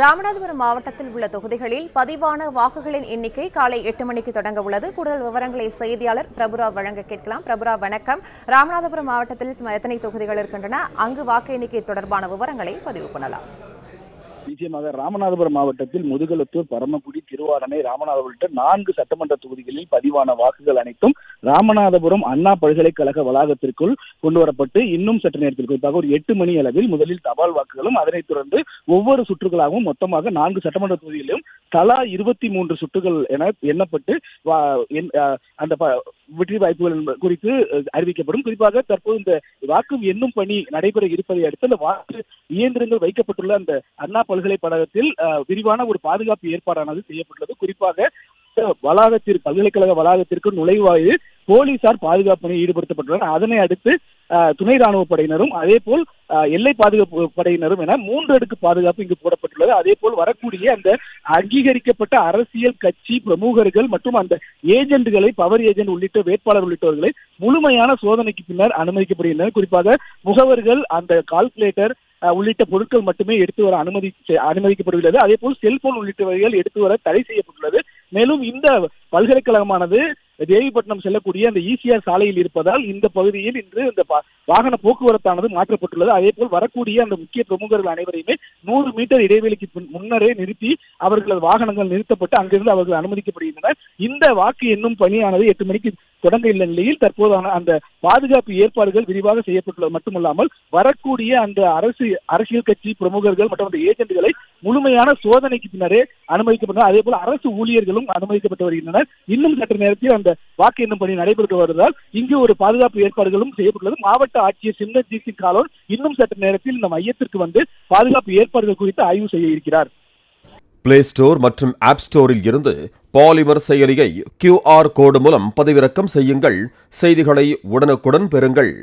ராமநாதபுரம் மாவட்டத்தில் உள்ள தொகுதிகளில் பதிவான வாக்குகளின் எண்ணிக்கை காலை 8 மணிக்கு தொடங்க உள்ளது. கூடுதல் விவரங்களை செய்தியாளர் பிரபுராவ் வழங்க கேட்கலாம். பிரபுராவ், வணக்கம். ராமநாதபுரம் மாவட்டத்தில் எத்தனை தொகுதிகள் இருக்கின்றன? அங்கு வாக்கு எண்ணிக்கை தொடர்பான விவரங்களை பதிவு பண்ணலாம். நிச்சயமாக ராமநாதபுரம் மாவட்டத்தில் முதுகுளத்தூர், பரமக்குடி, திருவாரணை, ராமநாதபுரம் உள்ளிட்ட 4 சட்டமன்ற தொகுதிகளில் பதிவான வாக்குகள் அனைத்தும் ராமநாதபுரம் அண்ணா பல்கலைக்கழக வளாகத்திற்குள் கொண்டுவரப்பட்டு இன்னும் சற்று நேரத்தில், குறிப்பாக ஒரு 8 மணி அளவில் முதலில் தபால் வாக்குகளும் அதனைத் தொடர்ந்து ஒவ்வொரு சுற்றுகளாகவும் மொத்தமாக 4 சட்டமன்ற தொகுதிகளிலும் தலா 23 சுற்றுகள் என எண்ணப்பட்டு அந்த வெற்றி வாய்ப்புகள் குறித்து அறிவிக்கப்படும். குறிப்பாக தற்போது இந்த வாக்கு எண்ணும் பணி நடைபெற இருப்பதை அடுத்து அந்த வாக்கு இயந்திரங்கள் வைக்கப்பட்டுள்ள அந்த அண்ணா பல்கலைக்கழகத்தில் விரிவான ஒரு பாதுகாப்பு ஏற்பாடானது செய்யப்பட்டுள்ளது. குறிப்பாக பல்கலைக்கழக வளாகத்திற்கு நுழைவாயில் போலீசார் பாதுகாப்பு பணியில் ஈடுபடுத்தப்பட்டுள்ளனர். அதனை அடுத்து துணை ராணுவ படையினரும் அதே போல் எல்லை பாதுகாப்பு படையினரும் என 3 அடுக்கு பாதுகாப்பு இங்கு போடப்பட்டுள்ளது. அதே போல் வரக்கூடிய அந்த அங்கீகரிக்கப்பட்ட அரசியல் கட்சி பிரமுகர்கள் மற்றும் அந்த ஏஜென்ட்களை, பவர் ஏஜென்ட் உள்ளிட்ட வேட்பாளர் உள்ளிட்டவர்களை முழுமையான சோதனைக்கு பின்னர் அனுமதிக்கப்படுகின்றனர். குறிப்பாக முகவர்கள், அந்த கால்குலேட்டர் உள்ளிட்ட பொருட்கள் மட்டுமே எடுத்து வர அனுமதிக்கப்படுகிறது. அதே போல் செல்போன் உள்ளிட்டவைகள் எடுத்து வர தடை செய்யப்பட்டுள்ளது. மேலும் இந்த பல்கலைக்கழகமானது தேவிப்பட்டினம் செல்லக்கூடிய அந்த ஈசிஆர் சாலையில் இருப்பதால் இந்த பகுதியில் இன்று இந்த வாகன போக்குவரத்தானது மாற்றப்பட்டுள்ளது. அதே போல் வரக்கூடிய அந்த முக்கிய பிரமுகர்கள் அனைவரையுமே 100 மீட்டர் இடைவெளிக்கு முன்னரே நிறுத்தி அவர்களது வாகனங்கள் நிறுத்தப்பட்டு அங்கிருந்து அவர்கள் அனுமதிக்கப்படுகின்றனர். இந்த வாக்கு எண்ணும் பணியானது 8 மணிக்கு தொடங்க உள்ள நிலையில் தற்போதான அந்த பாதுகாப்பு ஏற்பாடுகள் விரிவாக செய்யப்பட்டுள்ளது மட்டுமல்லாமல் வரக்கூடிய அந்த அரசியல் கட்சி பிரமுகர்கள் மற்றும் அந்த ஏஜென்ட்களை முழுமையான சோதனைக்கு பின்னரே அனுமதிக்கப்பட்டனர். அதே போல அரசு ஊழியர்களும் அனுமதிக்கப்பட்டு வருகின்றனர். இன்னும் சற்று நேரத்தில் அந்த வாக்கு எண்ணும் பணி நடைபெற்று வருவதால் இங்கு ஒரு பாதுகாப்பு ஏற்பாடுகளும் செய்யப்பட்டுள்ளது. மாவட்ட ஆட்சியர் சிம்ரன்ஜித் சிங் காலோன் இன்னும் சற்று நேரத்தில் இந்த மையத்திற்கு வந்து பாதுகாப்பு ஏற்பாடுகள் குறித்து ஆய்வு செய்ய இருக்கிறார். பிளே ஸ்டோர் மற்றும் ஆப் ஸ்டோரில் இருந்து பாலிமர் செயலியை QR கோடு மூலம் பதிவிறக்கம் செய்யுங்கள். செய்திகளை உடனுக்குடன் பெறுங்கள்.